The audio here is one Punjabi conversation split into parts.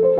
ਤੌਰ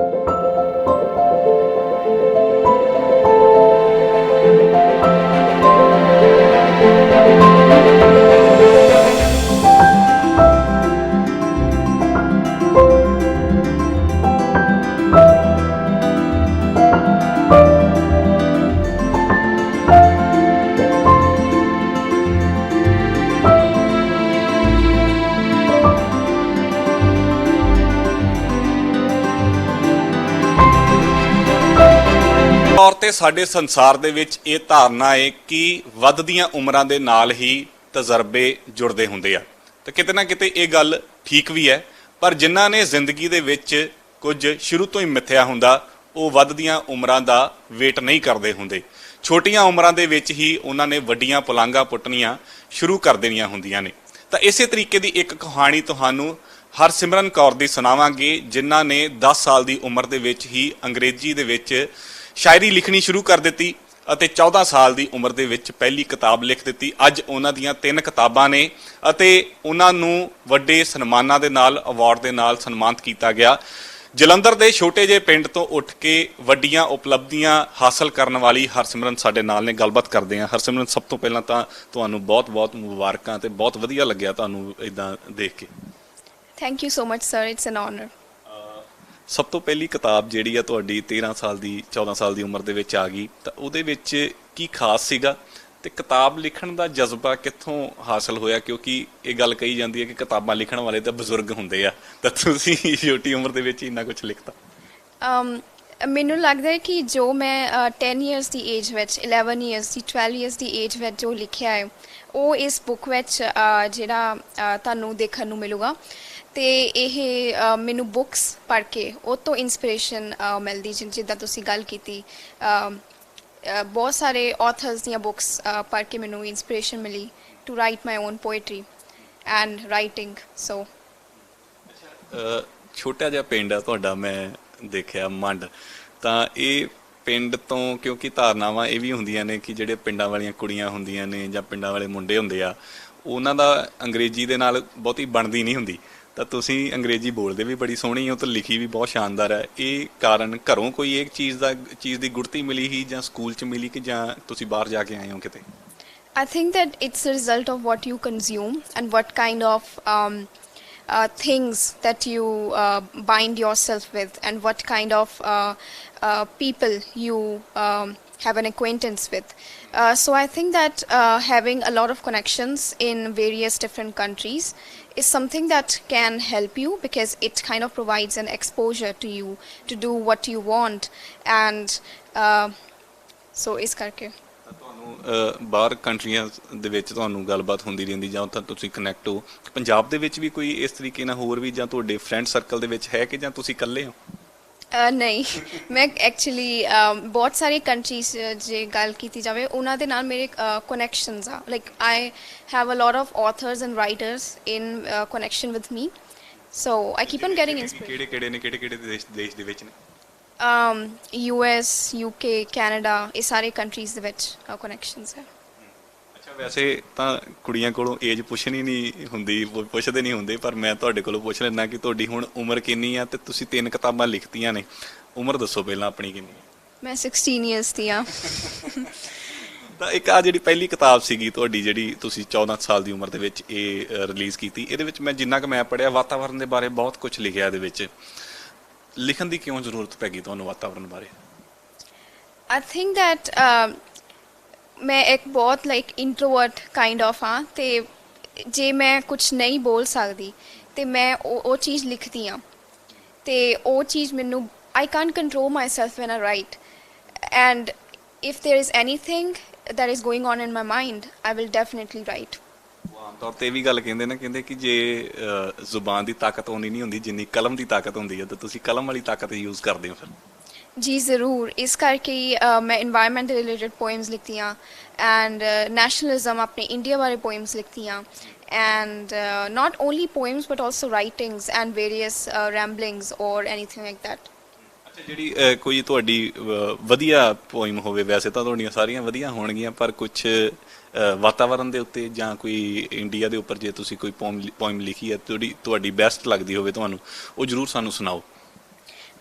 ਤੇ ਸਾਡੇ ਸੰਸਾਰ ਦੇ ਵਿੱਚ ਇਹ ਧਾਰਨਾ ਹੈ ਕਿ ਵੱਧਦੀਆਂ ਉਮਰਾਂ ਦੇ ਨਾਲ ਹੀ ਤਜਰਬੇ ਜੁੜਦੇ ਹੁੰਦੇ ਆ ਤੇ ਕਿਤੇ ਨਾ ਕਿਤੇ ਇਹ ਗੱਲ ਠੀਕ ਵੀ ਹੈ। ਪਰ ਜਿਨ੍ਹਾਂ ਨੇ ਜ਼ਿੰਦਗੀ ਦੇ ਵਿੱਚ ਕੁਝ ਸ਼ੁਰੂ ਤੋਂ ਹੀ ਮਿੱਥਿਆ ਹੁੰਦਾ ਉਹ ਵੱਧਦੀਆਂ ਉਮਰਾਂ ਦਾ ਵੇਟ ਨਹੀਂ ਕਰਦੇ ਹੁੰਦੇ। ਛੋਟੀਆਂ ਉਮਰਾਂ ਦੇ ਵਿੱਚ ਹੀ ਉਹਨਾਂ ਨੇ ਵੱਡੀਆਂ ਪੁਲਾਂਘਾਂ ਪੁੱਟਣੀਆਂ ਸ਼ੁਰੂ ਕਰ ਦੇਣੀਆਂ ਹੁੰਦੀਆਂ ਨੇ। ਤਾਂ ਇਸੇ ਤਰੀਕੇ ਦੀ ਇੱਕ ਕਹਾਣੀ ਤੁਹਾਨੂੰ ਹਰਸਿਮਰਨ ਕੌਰ ਦੀ ਸੁਣਾਵਾਂਗੇ, ਜਿਨ੍ਹਾਂ ਨੇ 10 ਸਾਲ ਦੀ ਉਮਰ ਦੇ ਵਿੱਚ ਹੀ ਅੰਗਰੇਜ਼ੀ ਦੇ ਵਿੱਚ ਸ਼ਾਇਰੀ ਲਿਖਣੀ ਸ਼ੁਰੂ ਕਰ ਦਿੱਤੀ ਅਤੇ 14 ਸਾਲ ਦੀ ਉਮਰ ਦੇ ਵਿੱਚ ਪਹਿਲੀ ਕਿਤਾਬ ਲਿਖ ਦਿੱਤੀ। ਅੱਜ ਉਹਨਾਂ ਦੀਆਂ 3 ਕਿਤਾਬਾਂ ਨੇ ਅਤੇ ਉਹਨਾਂ ਨੂੰ ਵੱਡੇ ਸਨਮਾਨਾਂ ਦੇ ਨਾਲ, ਅਵਾਰਡ ਦੇ ਨਾਲ ਸਨਮਾਨਿਤ ਕੀਤਾ ਗਿਆ। ਜਲੰਧਰ ਦੇ ਛੋਟੇ ਜਿਹੇ ਪਿੰਡ ਤੋਂ ਉੱਠ ਕੇ ਵੱਡੀਆਂ ਉਪਲਬਧੀਆਂ ਹਾਸਲ ਕਰਨ ਵਾਲੀ ਹਰਸਿਮਰਨ ਸਾਡੇ ਨਾਲ ਨੇ। ਗੱਲਬਾਤ ਕਰਦੇ ਹਾਂ। ਹਰਸਿਮਰਨ, ਸਭ ਤੋਂ ਪਹਿਲਾਂ ਤਾਂ ਤੁਹਾਨੂੰ ਬਹੁਤ-ਬਹੁਤ ਮੁਬਾਰਕਾਂ ਤੇ ਬਹੁਤ ਵਧੀਆ ਲੱਗਿਆ ਤੁਹਾਨੂੰ ਇਦਾਂ ਦੇਖ ਕੇ। Thank you so much sir, it's an honour. ਸਭ ਤੋਂ ਪਹਿਲੀ ਕਿਤਾਬ ਜਿਹੜੀ ਆ ਤੁਹਾਡੀ 13 ਸਾਲ ਦੀ 14 ਸਾਲ ਦੀ ਉਮਰ ਦੇ ਵਿੱਚ ਆ ਗਈ, ਤਾਂ ਉਹਦੇ ਵਿੱਚ ਕੀ ਖਾਸ ਸੀਗਾ ਤੇ ਕਿਤਾਬ ਲਿਖਣ ਦਾ ਜਜ਼ਬਾ ਕਿੱਥੋਂ ਹਾਸਲ ਹੋਇਆ? ਕਿਉਂਕਿ ਇਹ ਗੱਲ ਕਹੀ ਜਾਂਦੀ ਹੈ ਕਿ ਕਿਤਾਬਾਂ ਲਿਖਣ ਵਾਲੇ ਤਾਂ ਬਜ਼ੁਰਗ ਹੁੰਦੇ ਆ, ਤਾਂ ਤੁਸੀਂ ਛੋਟੀ ਉਮਰ ਦੇ ਵਿੱਚ ਇੰਨਾ ਕੁਝ ਲਿਖਤਾ। ਮੈਨੂੰ ਲੱਗਦਾ ਹੈ ਕਿ ਜੋ ਮੈਂ 10 ਇਅਰਸ ਦੀ ਏਜ ਵਿੱਚ, 11 ਇਅਰਸ ਦੀ, 12 ਇਅਰਸ ਦੀ ਏਜ ਵਿੱਚ ਜੋ ਲਿਖਿਆ ਹੈ ਉਹ ਇਸ ਬੁੱਕ ਵਿੱਚ ਜਿਹੜਾ ਤੁਹਾਨੂੰ ਦੇਖਣ ਨੂੰ ਮਿਲੂਗਾ। ਤੇ ਇਹ ਮੈਨੂੰ ਬੁੱਕਸ ਪੜ੍ਹ ਕੇ ਉਹ ਤੋਂ ਇੰਸਪੀਰੇਸ਼ਨ ਮਿਲਦੀ, ਜਿੱਦਾਂ ਤੁਸੀਂ ਗੱਲ ਕੀਤੀ। ਬਹੁਤ ਸਾਰੇ ਆਥਰਸ ਦੀਆਂ ਬੁੱਕਸ ਪੜ੍ਹ ਕੇ ਮੈਨੂੰ ਇੰਸਪੀਰੇਸ਼ਨ ਮਿਲੀ to write my own poetry and writing. So ਛੋਟਾ ਜਿਹਾ ਪਿੰਡ ਆ ਤੁਹਾਡਾ, ਮੈਂ ਦੇਖਿਆ ਮੰਡ, ਤਾਂ ਇਹ ਪਿੰਡ ਤੋਂ, ਕਿਉਂਕਿ ਧਾਰਨਾਵਾਂ ਇਹ ਵੀ ਹੁੰਦੀਆਂ ਨੇ ਕਿ ਜਿਹੜੇ ਪਿੰਡਾਂ ਵਾਲੀਆਂ ਕੁੜੀਆਂ ਹੁੰਦੀਆਂ ਨੇ ਜਾਂ ਪਿੰਡਾਂ ਵਾਲੇ ਮੁੰਡੇ ਹੁੰਦੇ ਆ, ਉਹਨਾਂ ਦਾ ਅੰਗਰੇਜ਼ੀ ਦੇ ਨਾਲ ਬਹੁਤੀ ਬਣਦੀ ਨਹੀਂ ਹੁੰਦੀ। ਤਾਂ ਤੁਸੀਂ ਅੰਗਰੇਜ਼ੀ ਬੋਲਦੇ ਵੀ ਬੜੀ ਸੋਹਣੀ ਹੋ ਤੇ ਲਿਖੀ ਵੀ ਬਹੁਤ ਸ਼ਾਨਦਾਰ ਹੈ। ਇਹ ਕਾਰਨ ਘਰੋਂ ਕੋਈ ਇੱਕ ਚੀਜ਼ ਦੀ ਗੁੜਤੀ ਮਿਲੀ ਹੀ, ਜਾਂ ਸਕੂਲ 'ਚ ਮਿਲੀ, ਕਿ ਜਾਂ ਤੁਸੀਂ ਬਾਹਰ ਜਾ ਕੇ ਆਏ ਹੋ ਕਿਤੇ? I think that it's a result of what you consume and what kind of things that you bind yourself with, and what kind of people you have an acquaintance with. So I think that having a lot of connections in various different countries is something that can help you, because it kind of provides an exposure to you to do what you want. And so is karke ਤੁਹਾਨੂੰ ਬਾਹਰ ਕੰਟਰੀਆਂ ਦੇ ਵਿੱਚ ਤੁਹਾਨੂੰ ਗੱਲਬਾਤ ਹੁੰਦੀ ਰਹਿੰਦੀ, ਜਾਂ ਤਾਂ ਤੁਸੀਂ ਕਨੈਕਟ ਹੋ? ਪੰਜਾਬ ਦੇ ਵਿੱਚ ਵੀ ਕੋਈ ਇਸ ਤਰੀਕੇ ਨਾਲ ਹੋਰ ਵੀ, ਜਾਂ ਤੁਹਾਡੇ ਫਰੈਂਡ ਸਰਕਲ ਦੇ ਵਿੱਚ ਹੈ, ਕਿ ਜਾਂ ਤੁਸੀਂ ਇਕੱਲੇ ਹੋ? ਨਹੀਂ, ਮੈਂ ਐਕਚੁਅਲੀ ਬਹੁਤ ਸਾਰੀ ਕੰਟਰੀਜ਼ ਜੇ ਗੱਲ ਕੀਤੀ ਜਾਵੇ ਉਹਨਾਂ ਦੇ ਨਾਲ ਮੇਰੇ ਕਨੈਕਸ਼ਨਸ ਆ। Like I have a lot of authors and writers in connection with me, so I keep on getting inspired. ਕਿਹੜੇ ਨੇ, ਕਿਹੜੇ ਦੇਸ਼ ਦੇ ਵਿੱਚ ਨੇ? US, UK, ਕੈਨੇਡਾ, ਇਹ ਸਾਰੇ ਕੰਟਰੀਜ਼ ਦੇ ਵਿੱਚ ਕਨੈਕਸ਼ਨਸ ਹੈ। ਅੱਛਾ, ਵੈਸੇ ਤਾਂ ਕੁੜੀਆਂ ਕੋਲੋਂ ਏਜ ਪੁੱਛਣੀ ਨਹੀਂ ਹੁੰਦੀ, ਪੁੱਛਦੇ ਨਹੀਂ ਹੁੰਦੇ, ਪਰ ਮੈਂ ਤੁਹਾਡੇ ਕੋਲੋਂ ਪੁੱਛ ਲੈਂਦਾ ਕਿ ਤੁਹਾਡੀ ਹੁਣ ਉਮਰ ਕਿੰਨੀ ਆ ਤੇ ਤੁਸੀਂ 3 ਕਿਤਾਬਾਂ ਲਿਖਤੀਆਂ ਨੇ। ਉਮਰ ਦੱਸੋ ਪਹਿਲਾਂ ਆਪਣੀ ਕਿੰਨੀ ਹੈ? ਮੈਂ 16 ਇਅਰਸ ਦੀ ਹਾਂ। ਤਾਂ ਇੱਕ ਆ ਜਿਹੜੀ ਪਹਿਲੀ ਕਿਤਾਬ ਸੀਗੀ ਤੁਹਾਡੀ, ਜਿਹੜੀ ਤੁਸੀਂ 14 ਸਾਲ ਦੀ ਉਮਰ ਦੇ ਵਿੱਚ ਇਹ ਰਿਲੀਜ਼ ਕੀਤੀ, ਇਹਦੇ ਵਿੱਚ ਮੈਂ ਜਿੰਨਾ ਕੁ ਮੈਂ ਪੜ੍ਹਿਆ, ਵਾਤਾਵਰਨ ਦੇ ਬਾਰੇ ਬਹੁਤ ਕੁਝ ਲਿਖਿਆ। ਇਹਦੇ ਵਿੱਚ ਲਿਖਣ ਦੀ ਕਿਉਂ ਜ਼ਰੂਰਤ ਪੈ ਗਈ ਤੁਹਾਨੂੰ ਵਾਤਾਵਰਨ ਬਾਰੇ? I think that ਮੈਂ ਇੱਕ ਬਹੁਤ ਲਾਈਕ ਇੰਟਰੋਵਰਟ ਕਾਈਂਡ ਆਫ ਹਾਂ, ਤੇ ਜੇ ਮੈਂ ਕੁਝ ਨਹੀਂ ਬੋਲ ਸਕਦੀ ਤੇ ਮੈਂ ਉਹ ਚੀਜ਼ ਲਿਖਦੀ ਹਾਂ, ਤੇ ਉਹ ਚੀਜ਼ ਮੈਨੂੰ I can't control myself when I write, and if there is anything that is going on in my mind, I will definitely write. ਆਮ ਤੌਰ ਤੇ ਇਹ ਵੀ ਗੱਲ ਕਹਿੰਦੇ ਕਿ ਜੇ ਜ਼ੁਬਾਨ ਦੀ ਤਾਕਤ ਉਨੀ ਨਹੀਂ ਹੁੰਦੀ ਜਿੰਨੀ ਕਲਮ ਦੀ ਤਾਕਤ ਹੁੰਦੀ ਹੈ, ਤਾਂ ਤੁਸੀਂ ਕਲਮ ਵਾਲੀ ਤਾਕਤ ਯੂਜ਼ ਕਰਦੇ ਹੋ ਫਿਰ? ਜੀ ਜ਼ਰੂਰ, ਇਸ ਕਰਕੇ ਹੀ ਮੈਂ ਇਨਵਾਇਰਨਮੈਂਟ ਦੇ ਰਿਲੇਟਡ ਪੋਇਮਸ ਲਿਖਦੀ ਹਾਂ, ਐਂਡ ਨੈਸ਼ਨਲਿਜ਼ਮ, ਆਪਣੇ ਇੰਡੀਆ ਬਾਰੇ ਪੋਇਮਸ ਲਿਖਦੀ ਹਾਂ, and not only poems but also writings and various ramblings ਔਰ ਐਨੀਥਿੰਗ ਲਾਈਕ ਦੈਟ। ਅੱਛਾ, ਜਿਹੜੀ ਕੋਈ ਤੁਹਾਡੀ ਵਧੀਆ ਪੋਇਮ ਹੋਵੇ, ਵੈਸੇ ਤਾਂ ਤੁਹਾਡੀਆਂ ਸਾਰੀਆਂ ਵਧੀਆ ਹੋਣਗੀਆਂ, ਪਰ ਕੁਝ ਵਾਤਾਵਰਨ ਦੇ ਉੱਤੇ ਜਾਂ ਕੋਈ ਇੰਡੀਆ ਦੇ ਉੱਪਰ ਜੇ ਤੁਸੀਂ ਕੋਈ ਪੋਇਮ ਲਿਖੀ ਹੈ ਤੁਹਾਡੀ ਬੈਸਟ ਲੱਗਦੀ ਹੋਵੇ ਤੁਹਾਨੂੰ, ਉਹ ਜ਼ਰੂਰ ਸਾਨੂੰ ਸੁਣਾਓ।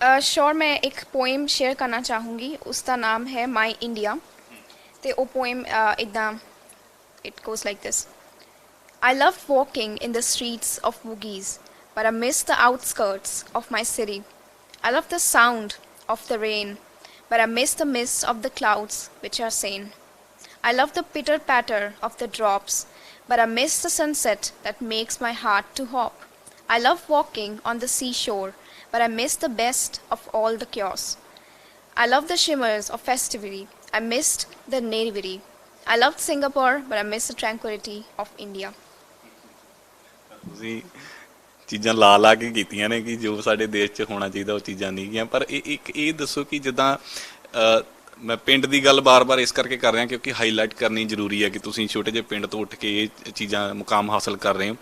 श्योर मैं एक पोएम शेयर करना चाहूँगी उसका नाम है माई इंडिया ਤੇ ਉਹ ਪੋਇਮ ਇੱਦਾਂ it goes like this. I love walking in the streets of Bugis, but I miss the outskirts of my city. I love the sound of the rain, but I miss the mist of the clouds which are sane. I love the pitter-patter of the drops, but I miss the sunset that makes my heart to hop. I love walking on the seashore, but I miss the best of all the chaos. I love the shimmers of festivity. I missed the nativity. I loved Singapore, but I miss the tranquility of India. ਤੁਸੀਂ ਚੀਜ਼ਾਂ ਲਾ ਲਾ ਕੇ ਕੀਤੀਆਂ ਨੇ ਕਿ ਜੋ ਸਾਡੇ ਦੇਸ਼ 'ਚ ਹੋਣਾ ਚਾਹੀਦਾ ਉਹ ਚੀਜ਼ਾਂ ਨਹੀਂ ਗਈਆਂ, ਪਰ ਇਹ ਦੱਸੋ ਕਿ ਜਿੱਦਾਂ ਮੈਂ ਪਿੰਡ ਦੀ ਗੱਲ ਬਾਰ-ਬਾਰ ਇਸ ਕਰਕੇ ਕਰ ਰਿਹਾ ਕਿਉਂਕਿ ਹਾਈਲਾਈਟ ਕਰਨੀ ਜ਼ਰੂਰੀ ਹੈ ਕਿ ਤੁਸੀਂ ਛੋਟੇ ਜਿਹੇ ਪਿੰਡ ਤੋਂ ਉੱਠ ਕੇ ਇਹ ਚੀਜ਼ਾਂ ਮੁਕਾਮ ਹਾਸਲ ਕਰ ਰਹੇ ਹੋ।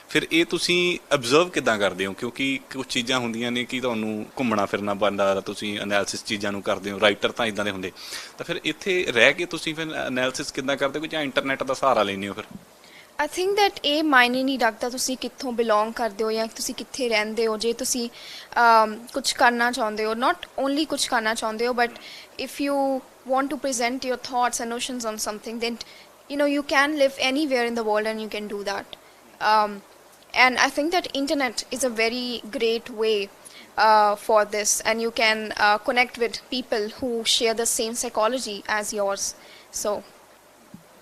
ਫਿਰ ਇਹ ਤੁਸੀਂ ਅਬਜ਼ਰਵ ਕਿੱਦਾਂ ਕਰਦੇ ਹੋ, ਕਿਉਂਕਿ ਕੁਝ ਚੀਜ਼ਾਂ ਹੁੰਦੀਆਂ ਨੇ ਕਿ ਤੁਹਾਨੂੰ ਘੁੰਮਣਾ ਫਿਰਨਾ ਪੈਂਦਾ, ਤੁਸੀਂ ਐਨਾਲਿਸਿਸ ਚੀਜ਼ਾਂ ਨੂੰ ਕਰਦੇ ਹੋ, ਰਾਈਟਰ ਤਾਂ ਇਦਾਂ ਦੇ ਹੁੰਦੇ, ਤਾਂ ਫਿਰ ਇੱਥੇ ਰਹਿ ਕੇ ਤੁਸੀਂ ਫਿਰ ਐਨਾਲਿਸਿਸ ਕਿੱਦਾਂ ਕਰਦੇ ਹੋ ਜਾਂ ਇੰਟਰਨੈਟ ਦਾ ਸਹਾਰਾ ਲੈਂਦੇ ਹੋ ਫਿਰ? I think that ਇਹ ਮਾਇਨੇ ਨਹੀਂ ਰੱਖਦਾ ਤੁਸੀਂ ਕਿੱਥੋਂ ਬਿਲੋਂਗ ਕਰਦੇ ਹੋ ਜਾਂ ਤੁਸੀਂ ਕਿੱਥੇ ਰਹਿੰਦੇ ਹੋ। ਜੇ ਤੁਸੀਂ ਕੁਝ ਕਰਨਾ ਚਾਹੁੰਦੇ ਹੋ, not only ਕੁਝ ਕਰਨਾ ਚਾਹੁੰਦੇ ਹੋ, but if you want to present your thoughts and notions on something, then you can live anywhere in the world and you can do that. And I think that internet is a very great way for this, and you can connect with people who share the same psychology as yours. So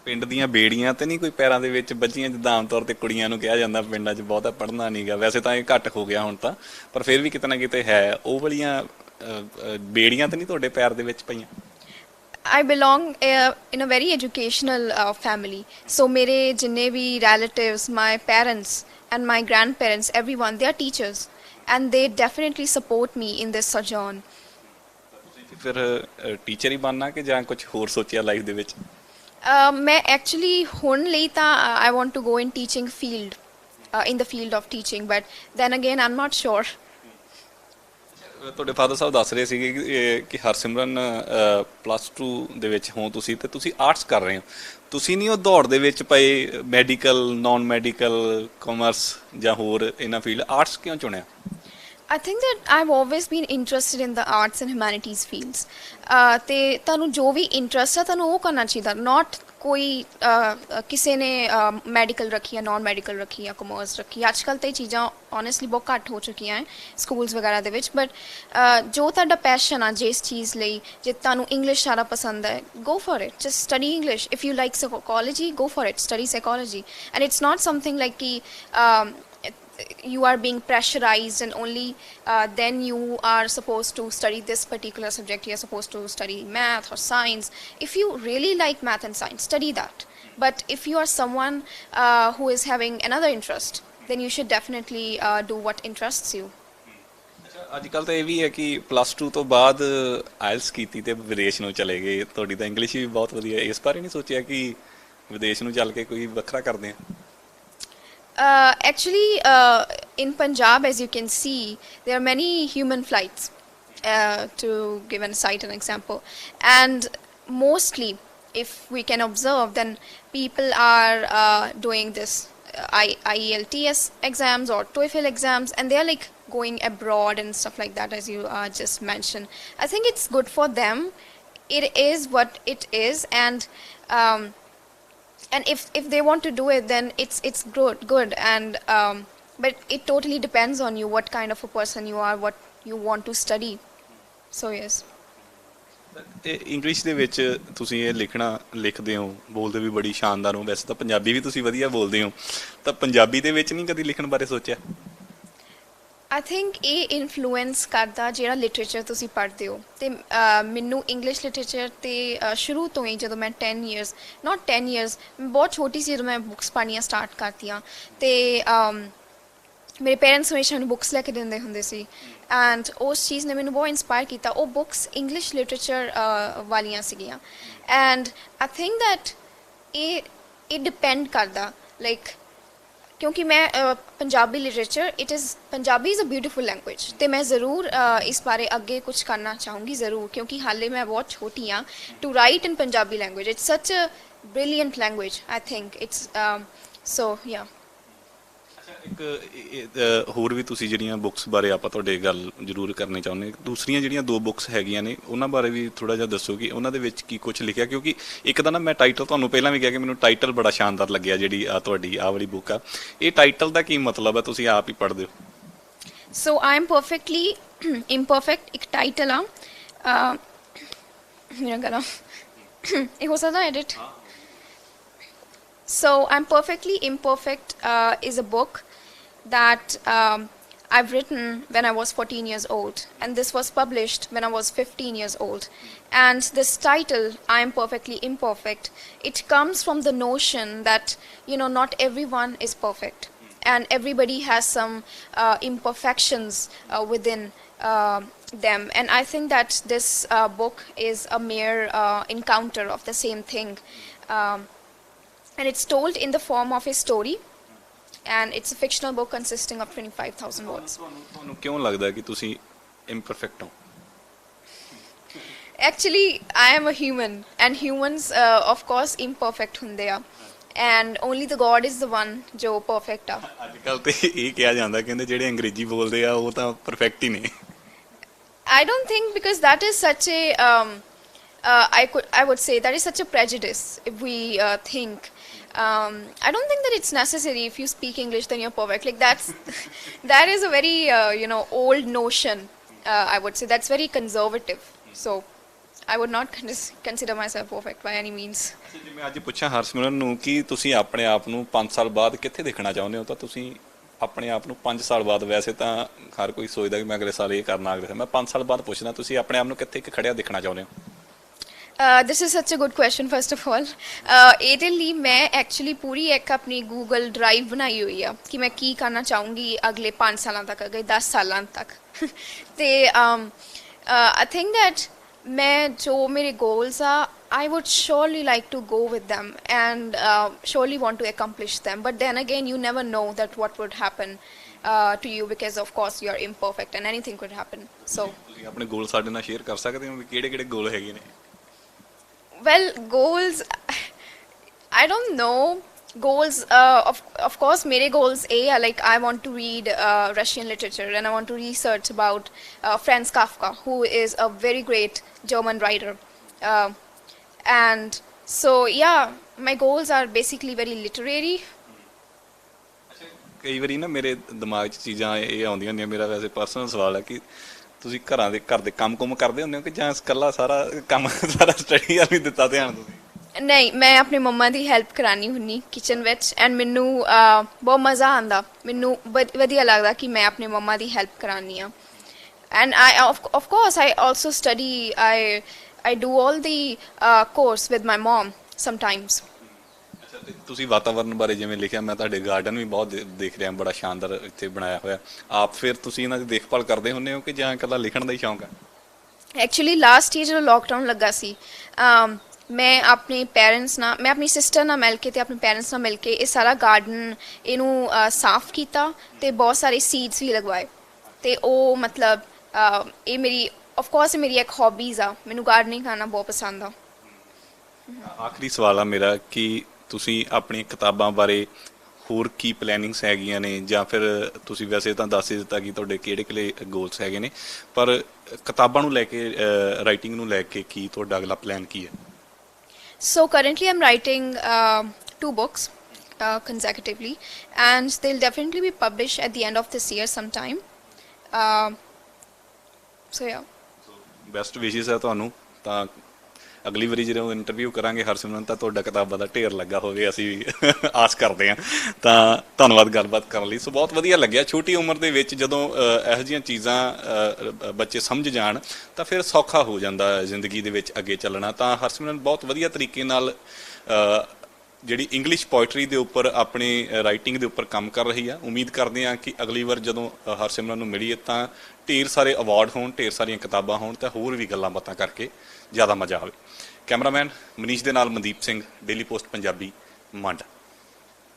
ਪਿੰਡ ਦੀਆਂ ਬੇੜੀਆਂ ਤੇ ਨਹੀਂ ਕੋਈ ਪੈਰਾਂ ਦੇ ਵਿੱਚ ਬੱਝੀਆਂ, ਜਿੱਦਾਂ ਆਮ ਤੌਰ ਤੇ ਕੁੜੀਆਂ ਨੂੰ ਕਿਹਾ ਜਾਂਦਾ ਪਿੰਡਾਂ 'ਚ ਬਹੁਤਾ ਪੜ੍ਹਨਾ ਨਹੀਂਗਾ, ਵੈਸੇ ਤਾਂ ਇਹ ਘੱਟ ਹੋ ਗਿਆ ਹੁਣ ਤਾਂ, ਪਰ ਫਿਰ ਵੀ ਕਿਤੇ ਨਾ ਕਿਤੇ ਹੈ, ਉਹ ਵਾਲੀਆਂ ਬੇੜੀਆਂ ਤੇ ਨਹੀਂ ਤੁਹਾਡੇ ਪੈਰ ਦੇ ਵਿੱਚ ਪਈਆਂ? I belong in a very educational family. So mere jinne bhi relatives, my parents and my grandparents, everyone, they are teachers, and they definitely support me in this sojourn. ਫਿਰ ਟੀਚਰ ਹੀ ਬਣਨਾ ਕਿ ਜਾਂ ਕੁਝ ਹੋਰ ਸੋਚਿਆ ਲਾਈਫ ਦੇ ਵਿੱਚ? ਮੈਂ ਐਕਚੁਅਲੀ ਹੁਣ ਲਈ ਤਾਂ I want to go in teaching field, in the field of teaching, but then again I'm not sure. ਤੁਹਾਡੇ ਫਾਦਰ ਸਾਹਿਬ ਦੱਸ ਰਹੇ ਸੀਗੇ ਕਿ ਹਰਸਿਮਰਨ +2 ਦੇ ਵਿੱਚ ਹੋ ਤੁਸੀਂ, ਤੇ ਤੁਸੀਂ ਆਰਟਸ ਕਰ ਰਹੇ ਹੋ, ਤੁਸੀਂ ਨਹੀਂ ਉਹ ਦੌੜ ਦੇ ਵਿੱਚ ਪਏ ਮੈਡੀਕਲ, ਨਾਨ ਮੈਡੀਕਲ, ਕਾਮਰਸ ਜਾਂ ਹੋਰ ਇਹਨਾਂ ਫੀਲਡ, ਆਰਟਸ ਕਿਉਂ ਚੁਣਿਆ? I think that I've always been interested in the arts and humanities fields. ਤੇ ਤੁਹਾਨੂੰ ਜੋ ਵੀ ਇੰਟਰਸਟ ਹੈ ਤੁਹਾਨੂੰ ਉਹ ਕਰਨਾ ਚਾਹੀਦਾ, not ਕੋਈ ਕਿਸੇ ਨੇ ਮੈਡੀਕਲ ਰੱਖੀ ਆ, ਨਾਨ ਮੈਡੀਕਲ ਰੱਖੀ ਆ, ਕਾਮਰਸ ਰੱਖੀ। ਅੱਜ ਕੱਲ੍ਹ ਤਾਂ ਇਹ ਚੀਜ਼ਾਂ ਓਨੈਸਟਲੀ ਬਹੁਤ ਘੱਟ ਹੋ ਚੁੱਕੀਆਂ ਹੈ ਸਕੂਲਸ ਵਗੈਰਾ ਦੇ ਵਿੱਚ, ਬਟ ਜੋ ਤੁਹਾਡਾ ਪੈਸ਼ਨ ਆ ਜਿਸ ਚੀਜ਼ ਲਈ, ਜੇ ਤੁਹਾਨੂੰ ਇੰਗਲਿਸ਼ ਜ਼ਿਆਦਾ ਪਸੰਦ ਹੈ, go for it, just study English. If you like psychology, go for it, study psychology. And it's not something like कि you are being pressurized and only then you are supposed to study this particular subject, you are supposed to study math or science. If you really like math and science, study that. But if you are someone who is having another interest, then you should definitely do what interests you. ਅੱਜ ਕੱਲ੍ਹ ਤਾਂ ਇਹ ਵੀ ਹੈ ਕਿ +2 ਤੋਂ ਬਾਅਦ ਆਇਲਸ ਕੀਤੀ ਤੇ ਵਿਦੇਸ਼ ਨੂੰ ਚਲੇ ਗਏ, ਤੁਹਾਡੀ ਤਾਂ ਇੰਗਲਿਸ਼ ਵੀ ਬਹੁਤ ਵਧੀਆ, ਇਸ ਬਾਰੇ ਨਹੀਂ ਸੋਚਿਆ ਕਿ ਵਿਦੇਸ਼ ਨੂੰ ਚੱਲ ਕੇ ਕੋਈ ਵੱਖਰਾ ਕਰਦੇ ਆ? Actually, in Punjab, as you can see, there are many human flights, to give cite an example. And mostly, if we can observe, then people are doing this IELTS exams or TOEFL exams, and they are like going abroad and stuff like that, as you just mentioned. I think it's good for them. It is what it is, and if they want to do it, then it's good, and but it totally depends on you, what kind of a person you are, what you want to study. So yes. English ਦੇ ਵਿੱਚ ਤੁਸੀਂ ਇਹ ਲਿਖਦੇ ਹੋ, ਬੋਲਦੇ ਵੀ ਬੜੀ ਸ਼ਾਨਦਾਰ ਹੋ, ਵੈਸੇ ਤਾਂ ਪੰਜਾਬੀ ਵੀ ਤੁਸੀਂ ਵਧੀਆ ਬੋਲਦੇ ਹੋ, ਤਾਂ ਪੰਜਾਬੀ ਦੇ ਵਿੱਚ ਨਹੀਂ ਕਦੀ ਲਿਖਣ ਬਾਰੇ ਸੋਚਿਆ? I think ਇਹ ਇਨਫਲੂਐਂਸ ਕਰਦਾ ਜਿਹੜਾ ਲਿਟਰੇਚਰ ਤੁਸੀਂ ਪੜ੍ਹਦੇ ਹੋ, ਅਤੇ ਮੈਨੂੰ ਇੰਗਲਿਸ਼ ਲਿਟਰੇਚਰ 'ਤੇ ਸ਼ੁਰੂ ਤੋਂ ਹੀ, ਜਦੋਂ ਮੈਂ 10 years, not 10 years, ਮੈਂ ਬਹੁਤ ਛੋਟੀ ਸੀ ਜਦੋਂ ਮੈਂ ਬੁੱਕਸ ਪੜ੍ਹਨੀਆਂ ਸਟਾਰਟ ਕਰਤੀਆਂ, ਅਤੇ ਮੇਰੇ ਪੇਰੈਂਟਸ ਹਮੇਸ਼ਾ ਮੈਨੂੰ ਬੁੱਕਸ ਲੈ ਕੇ ਦਿੰਦੇ ਹੁੰਦੇ ਸੀ, ਐਂਡ ਉਸ ਚੀਜ਼ ਨੇ ਮੈਨੂੰ ਬਹੁਤ ਇੰਸਪਾਇਰ ਕੀਤਾ। ਉਹ ਬੁੱਕਸ ਇੰਗਲਿਸ਼ ਲਿਟਰੇਚਰ ਵਾਲੀਆਂ ਸੀਗੀਆਂ, ਐਂਡ ਆਈ ਥਿੰਕ ਦੈਟ ਇਹ ਡਿਪੈਂਡ ਕਰਦਾ, ਲਾਈਕ ਕਿਉਂਕਿ ਮੈਂ Punjabi literature, Punjabi is a beautiful language, ਅਤੇ ਮੈਂ ਜ਼ਰੂਰ ਇਸ ਬਾਰੇ ਅੱਗੇ ਕੁਛ ਕਰਨਾ ਚਾਹੂੰਗੀ ਜ਼ਰੂਰ, ਕਿਉਂਕਿ ਹਾਲੇ ਮੈਂ ਬਹੁਤ ਛੋਟੀ ਹਾਂ to write in Punjabi language. It's such a brilliant language, I think it's so yeah. ਇੱਕ ਹੋਰ ਵੀ ਤੁਸੀਂ ਜਿਹੜੀਆਂ ਬੁੱਕਸ ਬਾਰੇ ਆਪਾਂ ਤੁਹਾਡੇ ਗੱਲ ਜ਼ਰੂਰ ਕਰਨੀ ਚਾਹੁੰਦੇ, ਦੂਸਰੀਆਂ ਜਿਹੜੀਆਂ 2 ਬੁੱਕਸ ਹੈਗੀਆਂ ਨੇ ਉਹਨਾਂ ਬਾਰੇ ਵੀ ਥੋੜਾ ਜਿਹਾ ਦੱਸੋ ਕਿ ਉਹਨਾਂ ਦੇ ਵਿੱਚ ਕੀ ਕੁਝ ਲਿਖਿਆ, ਕਿਉਂਕਿ ਇੱਕ ਤਾਂ ਨਾ ਮੈਂ ਟਾਈਟਲ ਤੁਹਾਨੂੰ ਪਹਿਲਾਂ ਵੀ ਕਿਹਾ ਕਿ ਮੈਨੂੰ ਟਾਈਟਲ ਬੜਾ ਸ਼ਾਨਦਾਰ ਲੱਗਿਆ, ਜਿਹੜੀ ਤੁਹਾਡੀ ਆਹ ਵਾਲੀ ਬੁੱਕ ਆ, ਇਹ ਟਾਈਟਲ ਦਾ ਕੀ ਮਤਲਬ ਹੈ, ਤੁਸੀਂ ਆਪ ਹੀ ਪੜ੍ਹਦੇ ਹੋ। So I'm perfectly imperfect ਇੱਕ ਟਾਈਟਲ ਆ ਮੇਰਾ ਗਲਾ ਇਹ ਹੋ ਸਕਦਾ edit. So I'm perfectly imperfect is a book that I've written when I was 14 years old, and this was published when I was 15 years old. And this title, I am perfectly imperfect, it comes from the notion that not everyone is perfect, and everybody has some imperfections within them. And I think that this book is a mere encounter of the same thing. And it's told in the form of a story, and it's a fictional book consisting of 25,000 words. ਤੁਹਾਨੂੰ ਕਿਉਂ ਲੱਗਦਾ ਕਿ ਤੁਸੀਂ imperfect ਹੋ? Actually, I am a human, and humans, of course, imperfect ਹੁੰਦੇ ਆ, and only the God is the one ਜੋ perfect ਆ. ਅੱਜ ਕੱਲ੍ਹ ਤੇ ਇਹ ਕਿਹਾ ਜਾਂਦਾ, ਕਹਿੰਦੇ ਜਿਹੜੇ ਅੰਗਰੇਜ਼ੀ ਬੋਲਦੇ ਆ ਉਹ ਤਾਂ ਪਰਫੈਕਟ ਹੀ ਨੇ। I don't think, because that is such a I would say that is such a prejudice. If we think, I don't think that it's necessary if you speak English then you're perfect. Like that is a very old notion. I would say that's very conservative. So I would not consider myself perfect by any means. ਜੇ ਮੈਂ ਅੱਜ ਪੁੱਛਾਂ ਹਰਸਿਮਰਨ ਨੂੰ ਕਿ ਤੁਸੀਂ ਆਪਣੇ ਆਪ ਨੂੰ 5 ਸਾਲ ਬਾਅਦ ਕਿੱਥੇ ਦੇਖਣਾ ਚਾਹੁੰਦੇ ਹੋ, ਤਾਂ ਤੁਸੀਂ ਆਪਣੇ ਆਪ ਨੂੰ 5 ਸਾਲ ਬਾਅਦ, ਵੈਸੇ ਤਾਂ ਹਰ ਕੋਈ ਸੋਚਦਾ ਕਿ ਮੈਂ ਅਗਲੇ ਸਾਲ ਇਹ ਕਰਨਾ, ਅਗਲੇ ਸਾਲ, ਮੈਂ 5 ਸਾਲ ਬਾਅਦ ਪੁੱਛਦਾ ਤੁਸੀਂ ਆਪਣੇ ਆਪ ਨੂੰ ਕਿੱਥੇ ਖੜਿਆ ਦੇਖਣਾ ਚਾਹੁੰਦੇ ਹੋ? This is such a good question, first of all. ਇਹਦੇ ਲਈ ਮੈਂ ਐਕਚੁਅਲੀ ਪੂਰੀ ਇੱਕ ਆਪਣੀ ਗੂਗਲ ਡਰਾਈਵ ਬਣਾਈ ਹੋਈ ਆ ਕਿ ਮੈਂ ਕੀ ਕਰਨਾ ਚਾਹੂੰਗੀ ਅਗਲੇ 5 ਸਾਲਾਂ ਤੱਕ, ਅਗਲੇ 10 ਸਾਲਾਂ ਤੱਕ। ਤੇ I think that ਮੈਂ ਜੋ ਮੇਰੇ goals ਆ, I would surely like to go with them and surely want to accomplish them. But then again, you never know that what would happen to you, because of course you are imperfect and anything could happen. So ਤੁਸੀਂ ਆਪਣੇ ਗੋਲ ਸਾਡੇ ਨਾਲ ਸ਼ੇਅਰ ਕਰ ਸਕਦੇ ਹੋ ਵੀ ਕਿਹੜੇ ਗੋਲ ਹੈਗੇ ਨੇ? Well, goals, I don't know. Goals, of course, mere goals are like I want to read Russian literature, and I want to research about Franz Kafka, who is a very great German writer. And so, yeah, my goals are basically very literary. ਕਈ ਵਾਰੀ ਨਾ ਮੇਰੇ ਦਿਮਾਗ 'ਚ ਚੀਜ਼ਾਂ ਇਹ ਆਉਂਦੀਆਂ ਹੁੰਦੀਆਂ, ਮੇਰਾ ਵੈਸੇ ਪਰਸਨਲ ਸਵਾਲ ਹੈ ਕਿ ਤੁਸੀਂ ਘਰ ਦੇ ਕੰਮ ਕਰਦੇ ਹੁੰਦੇ ਹੋ ਕਿ ਜਾਂ ਇਕੱਲਾ ਸਾਰਾ ਕੰਮ ਸਾਰਾ ਸਟੱਡੀ ਵੱਲ ਹੀ ਦਿੱਤਾ ਧਿਆਨ ਤੁਸੀਂ? ਨਹੀਂ, ਮੈਂ ਆਪਣੀ ਮੰਮਾ ਦੀ ਹੈਲਪ ਕਰਾਨੀ ਹੁੰਨੀ ਕਿਚਨ ਵਿੱਚ, ਐਂਡ ਮੈਨੂੰ ਬਹੁਤ ਮਜ਼ਾ ਆਉਂਦਾ, ਮੈਨੂੰ ਵਧੀਆ ਲੱਗਦਾ ਕਿ ਮੈਂ ਆਪਣੀ ਮੰਮਾ ਦੀ ਹੈਲਪ ਕਰਾਨੀ ਆ। And of course I also study, I do all the course with my mom sometimes. ਤੁਸੀਂ ਵਾਤਾਵਰਨ ਬਾਰੇ ਜਿਵੇਂ ਲਿਖਿਆ, ਮੈਂ ਤੁਹਾਡੇ ਗਾਰਡਨ ਵੀ ਬਹੁਤ ਦੇਖ ਰਿਹਾ, ਬੜਾ ਸ਼ਾਨਦਾਰ ਇੱਥੇ ਬਣਾਇਆ ਹੋਇਆ ਆਪ, ਫਿਰ ਤੁਸੀਂ ਇਹਨਾਂ ਦੀ ਦੇਖਭਾਲ ਕਰਦੇ ਹੁੰਦੇ ਹੋ ਕਿ ਜਾਂ ਇਕੱਲਾ ਲਿਖਣ ਦਾ ਹੀ ਸ਼ੌਂਕ ਹੈ? ਐਕਚੁਅਲੀ ਲਾਸਟ ਈਅਰ ਜਦੋਂ ਲੋਕਡਾਊਨ ਲੱਗਾ ਸੀ, ਮੈਂ ਆਪਣੇ ਪੇਰੈਂਟਸ ਨਾਲ, ਮੈਂ ਆਪਣੀ ਸਿਸਟਰ ਨਾਲ ਮਿਲ ਕੇ ਤੇ ਆਪਣੇ ਪੇਰੈਂਟਸ ਨਾਲ ਮਿਲ ਕੇ ਇਹ ਸਾਰਾ ਗਾਰਡਨ ਇਹਨੂੰ ਸਾਫ਼ ਕੀਤਾ ਤੇ ਬਹੁਤ ਸਾਰੇ ਸੀਡਸ ਵੀ ਲਗਵਾਏ। ਤੇ ਉਹ ਮਤਲਬ ਇਹ ਮੇਰੀ ਆਫ ਕੋਰਸ ਮੇਰੀ ਇੱਕ ਹੌਬੀਜ਼ ਆ, ਮੈਨੂੰ ਗਾਰਡਨਿੰਗ ਕਰਨਾ ਬਹੁਤ ਪਸੰਦ ਆ। ਆਖਰੀ ਸਵਾਲ ਆ ਮੇਰਾ ਕਿ ਤੁਸੀਂ ਆਪਣੀ ਕਿਤਾਬਾਂ ਬਾਰੇ ਹੋਰ ਕੀ ਪਲੈਨਿੰਗਸ ਹੈਗੀਆਂ ਨੇ, ਜਾਂ ਫਿਰ ਤੁਸੀਂ ਵੈਸੇ ਤਾਂ ਦੱਸ ਹੀ ਦਿੱਤਾ ਕਿ ਤੁਹਾਡੇ ਕਿਹੜੇ ਗੋਲਸ ਹੈਗੇ ਨੇ, ਪਰ ਕਿਤਾਬਾਂ ਨੂੰ ਲੈ ਕੇ, ਰਾਈਟਿੰਗ ਨੂੰ ਲੈ ਕੇ ਕੀ ਤੁਹਾਡਾ ਅਗਲਾ ਪਲਾਨ ਕੀ ਹੈ? So currently I'm writing 2 books consecutively, and they'll definitely be published at the end of this year sometime. So yeah. Best ਵਿਸ਼ੇਸ ਹੈ ਤੁਹਾਨੂੰ। ਤਾਂ ਅਗਲੀ ਵਾਰੀ ਜਦੋਂ ਇੰਟਰਵਿਊ ਕਰਾਂਗੇ ਹਰਸਿਮਰਨ, ਤਾਂ ਤੁਹਾਡਾ ਕਿਤਾਬਾਂ ਦਾ ਢੇਰ ਲੱਗਾ ਹੋਵੇ, ਅਸੀਂ ਵੀ ਆਸ ਕਰਦੇ ਹਾਂ। ਤਾਂ ਧੰਨਵਾਦ ਗੱਲਬਾਤ ਕਰਨ ਲਈ। ਸੋ ਬਹੁਤ ਵਧੀਆ ਲੱਗਿਆ, ਛੋਟੀ ਉਮਰ ਦੇ ਵਿੱਚ ਜਦੋਂ ਇਹੋ ਜਿਹੀਆਂ ਚੀਜ਼ਾਂ ਬੱਚੇ ਸਮਝ ਜਾਣ ਤਾਂ ਫਿਰ ਸੌਖਾ ਹੋ ਜਾਂਦਾ ਜ਼ਿੰਦਗੀ ਦੇ ਵਿੱਚ ਅੱਗੇ ਚੱਲਣਾ। ਤਾਂ ਹਰਸਿਮਰਨ ਬਹੁਤ ਵਧੀਆ ਤਰੀਕੇ ਨਾਲ ਜਿਹੜੀ ਇੰਗਲਿਸ਼ ਪੋਇਟਰੀ ਦੇ ਉੱਪਰ, ਆਪਣੀ ਰਾਈਟਿੰਗ ਦੇ ਉੱਪਰ ਕੰਮ ਕਰ ਰਹੀ ਆ। ਉਮੀਦ ਕਰਦੇ ਹਾਂ ਕਿ ਅਗਲੀ ਵਾਰ ਜਦੋਂ ਹਰਸਿਮਰਨ ਨੂੰ ਮਿਲੀਏ ਤਾਂ ਢੇਰ ਸਾਰੇ ਅਵਾਰਡ ਹੋਣ, ਢੇਰ ਸਾਰੀਆਂ ਕਿਤਾਬਾਂ ਹੋਣ, ਤਾਂ ਹੋਰ ਵੀ ਗੱਲਾਂ ਬਾਤਾਂ ਕਰਕੇ ਜ਼ਿਆਦਾ ਮਜ਼ਾ ਆਵੇ। ਕੈਮਰਾਮੈਨ ਮਨੀਸ਼ ਦੇ ਨਾਲ ਮਨਦੀਪ ਸਿੰਘ, ਡੇਲੀ ਪੋਸਟ ਪੰਜਾਬੀ, ਮੰਡ।